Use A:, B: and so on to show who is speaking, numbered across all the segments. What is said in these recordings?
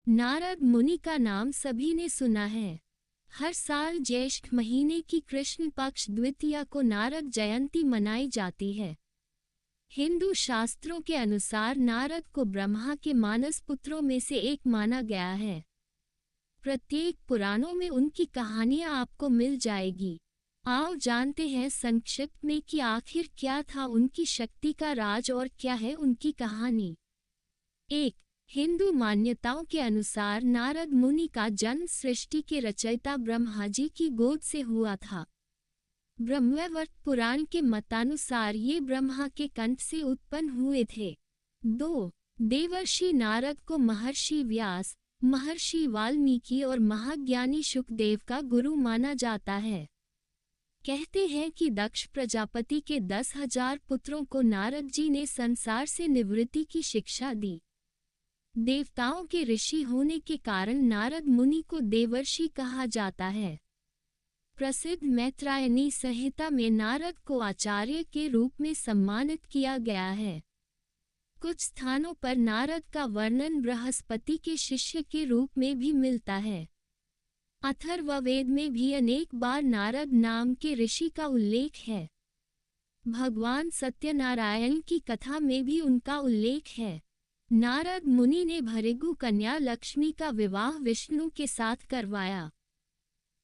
A: नारद मुनि का नाम सभी ने सुना है। हर साल ज्येष्ठ महीने की कृष्ण पक्ष द्वितीया को नारद जयंती मनाई जाती है। हिंदू शास्त्रों के अनुसार नारद को ब्रह्मा के मानस पुत्रों में से एक माना गया है। प्रत्येक पुराणों में उनकी कहानियां आपको मिल जाएगी। आओ जानते हैं संक्षिप्त में कि आखिर क्या था उनकी शक्ति का राज और क्या है उनकी कहानी। 1. हिंदू मान्यताओं के अनुसार नारद मुनि का जन्म सृष्टि के रचयिता ब्रह्मा जी की गोद से हुआ था। ब्रह्मवैवर्त पुराण के मतानुसार ये ब्रह्मा के कंठ से उत्पन्न हुए थे। 2. देवर्षि नारद को महर्षि व्यास, महर्षि वाल्मीकि और महाज्ञानी शुकदेव का गुरु माना जाता है। कहते हैं कि दक्ष प्रजापति के 10,000 पुत्रों को नारद जी ने संसार से निवृत्ति की शिक्षा दी। देवताओं के ऋषि होने के कारण नारद मुनि को देवर्षि कहा जाता है। प्रसिद्ध मैत्रायणी संहिता में नारद को आचार्य के रूप में सम्मानित किया गया है। कुछ स्थानों पर नारद का वर्णन बृहस्पति के शिष्य के रूप में भी मिलता है। अथर्ववेद में भी अनेक बार नारद नाम के ऋषि का उल्लेख है। भगवान सत्यनारायण की कथा में भी उनका उल्लेख है। नारद मुनि ने भृगु कन्या लक्ष्मी का विवाह विष्णु के साथ करवाया।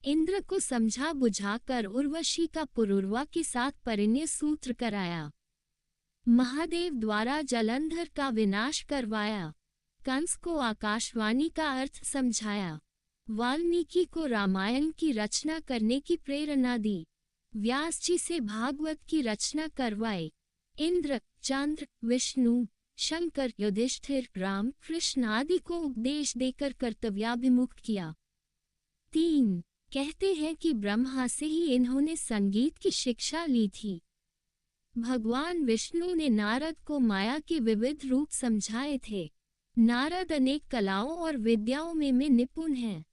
A: इंद्र को समझा बुझाकर उर्वशी का पुरुरवा के साथ परिणय सूत्र कराया। महादेव द्वारा जलंधर का विनाश करवाया। कंस को आकाशवाणी का अर्थ समझाया। वाल्मीकि को रामायण की रचना करने की प्रेरणा दी। व्यास जी से भागवत की रचना करवाई। इंद्र, चंद्र, विष्णु, शंकर, युधिष्ठिर, राम, कृष्ण आदि को उपदेश देकर कर्तव्याभिमुख किया। 3. कहते हैं कि ब्रह्मा से ही इन्होंने संगीत की शिक्षा ली थी। भगवान विष्णु ने नारद को माया के विविध रूप समझाए थे। नारद अनेक कलाओं और विद्याओं में निपुण हैं।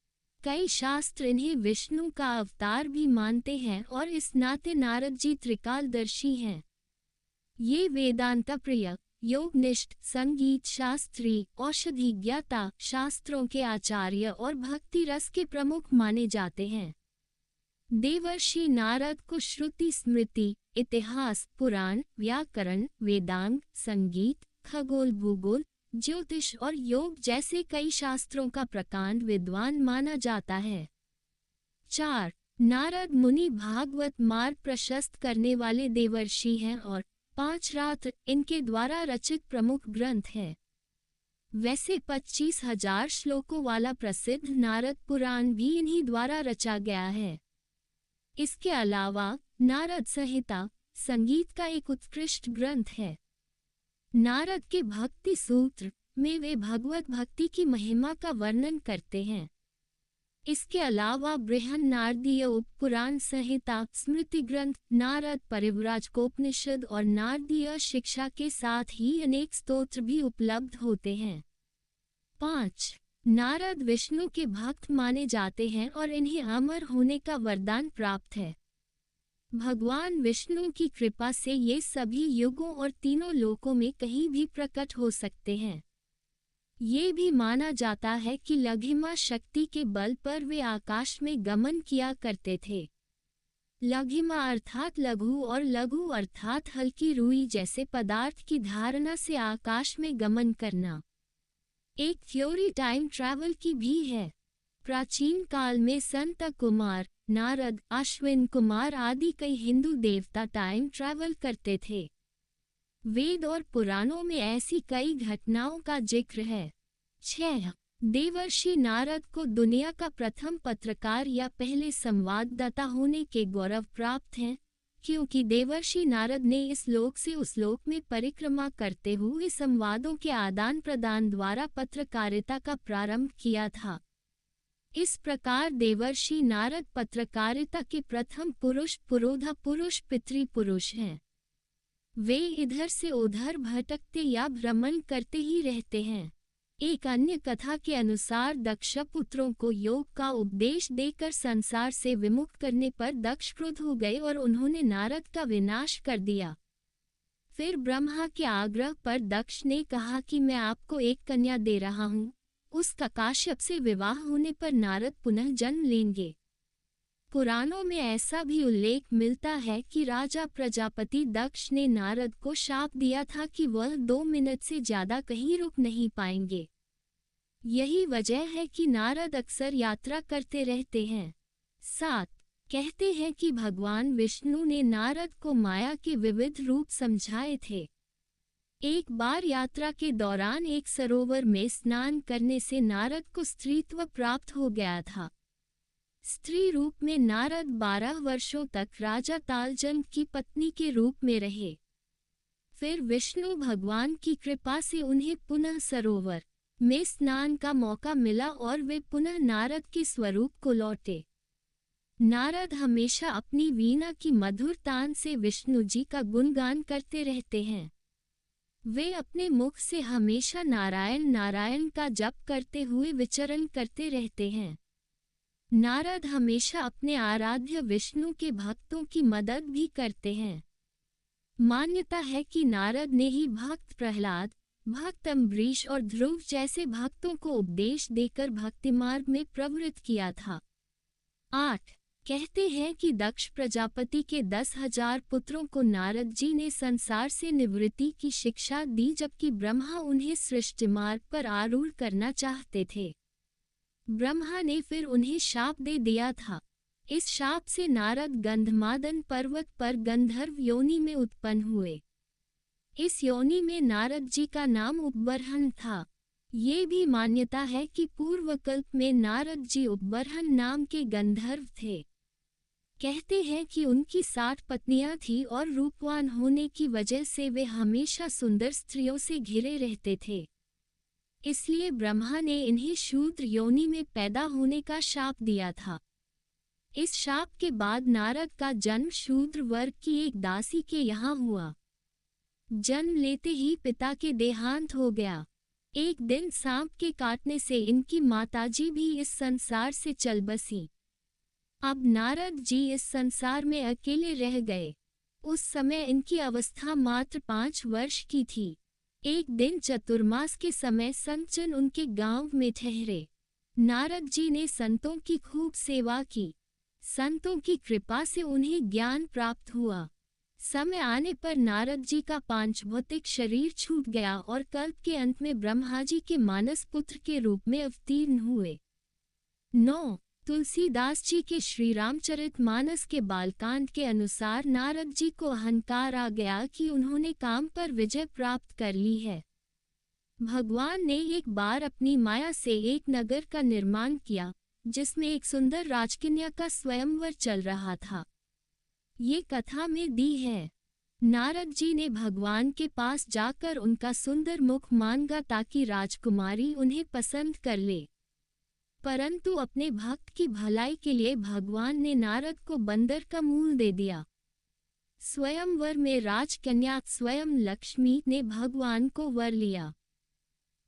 A: कई शास्त्र इन्हें विष्णु का अवतार भी मानते हैं और इस नाते नारद जी त्रिकालदर्शी हैं। ये वेदांत प्रिय, योगनिष्ठ, संगीत शास्त्री, औषधि ज्ञाता, शास्त्रों के आचार्य और भक्ति रस के प्रमुख माने जाते हैं। देवर्षि नारद को श्रुति स्मृति, इतिहास, पुराण, व्याकरण, वेदांग, संगीत, खगोल भूगोल, ज्योतिष और योग जैसे कई शास्त्रों का प्रकांड विद्वान माना जाता है। 4. नारद मुनि भागवत मार्ग प्रशस्त करने वाले देवर्षि हैं और 5 रात्र इनके द्वारा रचित प्रमुख ग्रंथ है। वैसे 25,000 श्लोकों वाला प्रसिद्ध नारद पुराण भी इन्हीं द्वारा रचा गया है। इसके अलावा नारद संहिता संगीत का एक उत्कृष्ट ग्रंथ है। नारद के भक्ति सूत्र में वे भगवत भक्ति की महिमा का वर्णन करते हैं। इसके अलावा बृहन्नारदीय उपपुराण संहिता, स्मृति ग्रंथ, नारद परिव्राजकोपनिषद और नारदीय शिक्षा के साथ ही अनेक स्तोत्र भी उपलब्ध होते हैं। 5. नारद विष्णु के भक्त माने जाते हैं और इन्हें अमर होने का वरदान प्राप्त है। भगवान विष्णु की कृपा से ये सभी युगों और तीनों लोकों में कहीं भी प्रकट हो सकते हैं। ये भी माना जाता है कि लघिमा शक्ति के बल पर वे आकाश में गमन किया करते थे। लघिमा अर्थात लघु और लघु अर्थात हल्की रुई जैसे पदार्थ की धारणा से आकाश में गमन करना। एक थ्योरी टाइम ट्रैवल की भी है। प्राचीन काल में संत कुमार, नारद, अश्विन कुमार आदि कई हिंदू देवता टाइम ट्रैवल करते थे। वेद और पुराणों में ऐसी कई घटनाओं का जिक्र है। 6. देवर्षि नारद को दुनिया का प्रथम पत्रकार या पहले संवाददाता होने के गौरव प्राप्त हैं, क्योंकि देवर्षि नारद ने इस लोक से उस लोक में परिक्रमा करते हुए संवादों के आदान प्रदान द्वारा पत्रकारिता का प्रारंभ किया था। इस प्रकार देवर्षि नारद पत्रकारिता के प्रथम पुरुष, पुरोधा पुरुष, पितृ पुरुष हैं। वे इधर से उधर भटकते या भ्रमण करते ही रहते हैं। एक अन्य कथा के अनुसार दक्ष पुत्रों को योग का उपदेश देकर संसार से विमुख करने पर दक्ष क्रुद्ध हो गए और उन्होंने नारद का विनाश कर दिया। फिर ब्रह्मा के आग्रह पर दक्ष ने कहा कि मैं आपको एक कन्या दे रहा हूँ, उसका काश्यप से विवाह होने पर नारद पुनः जन्म लेंगे। पुराणों में ऐसा भी उल्लेख मिलता है कि राजा प्रजापति दक्ष ने नारद को शाप दिया था कि वह 2 मिनट से ज्यादा कहीं रुक नहीं पाएंगे। यही वजह है कि नारद अक्सर यात्रा करते रहते हैं। 7. कहते हैं कि भगवान विष्णु ने नारद को माया के विविध रूप समझाए थे। एक बार यात्रा के दौरान एक सरोवर में स्नान करने से नारद को स्त्रीत्व प्राप्त हो गया था। स्त्री रूप में नारद 12 वर्षों तक राजा तालजन की पत्नी के रूप में रहे। फिर विष्णु भगवान की कृपा से उन्हें पुनः सरोवर में स्नान का मौका मिला और वे पुनः नारद के स्वरूप को लौटे। नारद हमेशा अपनी वीणा की मधुर तान से विष्णु जी का गुणगान करते रहते हैं। वे अपने मुख से हमेशा नारायण नारायण का जप करते हुए विचरण करते रहते हैं। नारद हमेशा अपने आराध्य विष्णु के भक्तों की मदद भी करते हैं। मान्यता है कि नारद ने ही भक्त प्रहलाद, भक्त अम्बरीश और ध्रुव जैसे भक्तों को उपदेश देकर भक्तिमार्ग में प्रवृत्त किया था। 8. कहते हैं कि दक्ष प्रजापति के 10,000 पुत्रों को नारद जी ने संसार से निवृत्ति की शिक्षा दी, जबकि ब्रह्मा उन्हें सृष्टि मार्ग पर आरूढ़ करना चाहते थे। ब्रह्मा ने फिर उन्हें शाप दे दिया था। इस शाप से नारद गंधमादन पर्वत पर गंधर्व योनि में उत्पन्न हुए। इस योनि में नारद जी का नाम उपबर्हन था। ये भी मान्यता है कि पूर्वकल्प में नारद जी उपबर्हन नाम के गंधर्व थे। कहते हैं कि उनकी 60 पत्नियां थीं और रूपवान होने की वजह से वे हमेशा सुंदर स्त्रियों से घिरे रहते थे। इसलिए ब्रह्मा ने इन्हें शूद्र योनि में पैदा होने का शाप दिया था। इस शाप के बाद नारद का जन्म शूद्र वर्ग की एक दासी के यहाँ हुआ। जन्म लेते ही पिता के देहांत हो गया। एक दिन सांप के काटने से इनकी माताजी भी इस संसार से चल बसी। अब नारद जी इस संसार में अकेले रह गए। उस समय इनकी अवस्था मात्र 5 वर्ष की थी। एक दिन चतुर्मास के समय संतजन उनके गांव में ठहरे। नारद जी ने संतों की खूब सेवा की। संतों की कृपा से उन्हें ज्ञान प्राप्त हुआ। समय आने पर नारद जी का पांचभौतिक शरीर छूट गया और कल्प के अंत में ब्रह्मा जी के मानस पुत्र के रूप में अवतीर्ण हुए। 9. तुलसीदास जी के श्री रामचरितमानस के बालकांड के अनुसार नारद जी को अहंकार आ गया कि उन्होंने काम पर विजय प्राप्त कर ली है। भगवान ने एक बार अपनी माया से एक नगर का निर्माण किया, जिसमें एक सुंदर राजकन्या का स्वयंवर चल रहा था। ये कथा में दी है। नारद जी ने भगवान के पास जाकर उनका सुंदर मुख मांगा ताकि राजकुमारी उन्हें पसंद कर ले। परंतु अपने भक्त की भलाई के लिए भगवान ने नारद को बंदर का मूल दे दिया। स्वयंवर में राजकन्या स्वयं लक्ष्मी ने भगवान को वर लिया।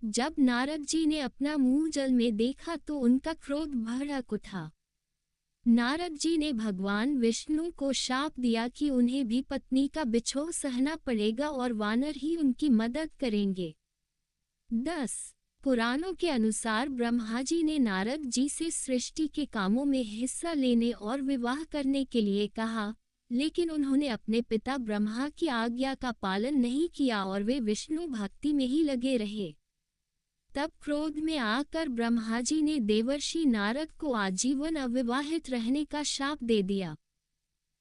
A: जब नारद जी ने अपना मुंह जल में देखा तो उनका क्रोध भड़क उठा। नारद जी ने भगवान विष्णु को शाप दिया कि उन्हें भी पत्नी का बिछोह सहना पड़ेगा और वानर ही उनकी मदद करेंगे। 10. पुराणों के अनुसार ब्रह्मा जी ने नारद जी से सृष्टि के कामों में हिस्सा लेने और विवाह करने के लिए कहा, लेकिन उन्होंने अपने पिता ब्रह्मा की आज्ञा का पालन नहीं किया और वे विष्णु भक्ति में ही लगे रहे। तब क्रोध में आकर ब्रह्मा जी ने देवर्षि नारद को आजीवन अविवाहित रहने का शाप दे दिया।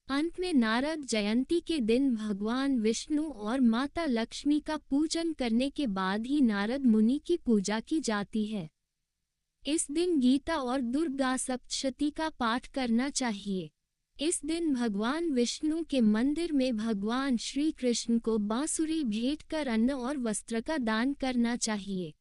A: अंत में नारद जयंती के दिन भगवान विष्णु और माता लक्ष्मी का पूजन करने के बाद ही नारद मुनि की पूजा की जाती है। इस दिन गीता और दुर्गा सप्तशती का पाठ करना चाहिए। इस दिन भगवान विष्णु के मंदिर में भगवान श्री कृष्ण को बांसुरी भेंट कर अन्न और वस्त्र का दान करना चाहिए।